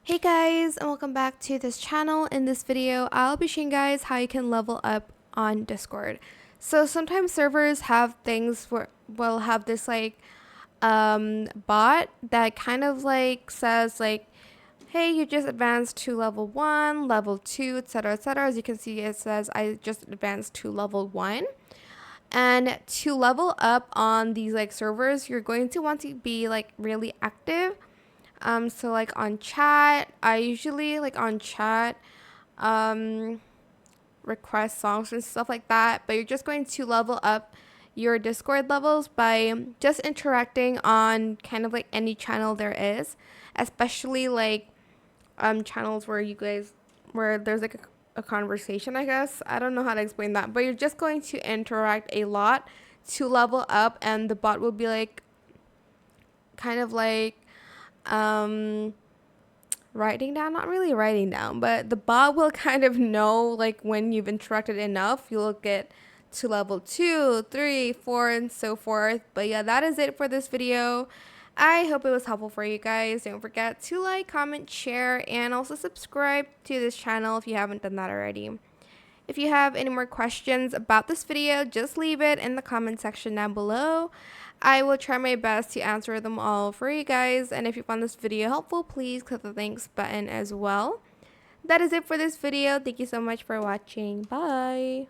Hey guys, and welcome back to this channel. In this video, I'll be showing you guys how you can level up on Discord. So sometimes servers have things where will have this bot that kind of says hey, you just advanced to level 1, level 2, etc, etc. As you can see, it says I just advanced to level 1. And to level up on these servers, you're going to want to be really active. So on chat, I usually on chat um request songs and stuff like that, but you're just going to level up your Discord levels by just interacting on kind of any channel there is, especially channels where you guys where there's a conversation, I guess. I don't know how to explain that, but you're just going to interact a lot to level up, and the bot will be kind of um writing down, not really writing down, but the bot will kind of know when you've interacted enough, you'll get to level 2, 3, 4, and so forth. But yeah, that is it for this video. I hope it was helpful for you guys. Don't forget to like, comment, share, and also subscribe to this channel if you haven't done that already. If you have any more questions about this video, just leave it in the comment section down below. I will try my best to answer them all for you guys. And if you found this video helpful, please click the thanks button as well. That is it for this video. Thank you so much for watching. Bye.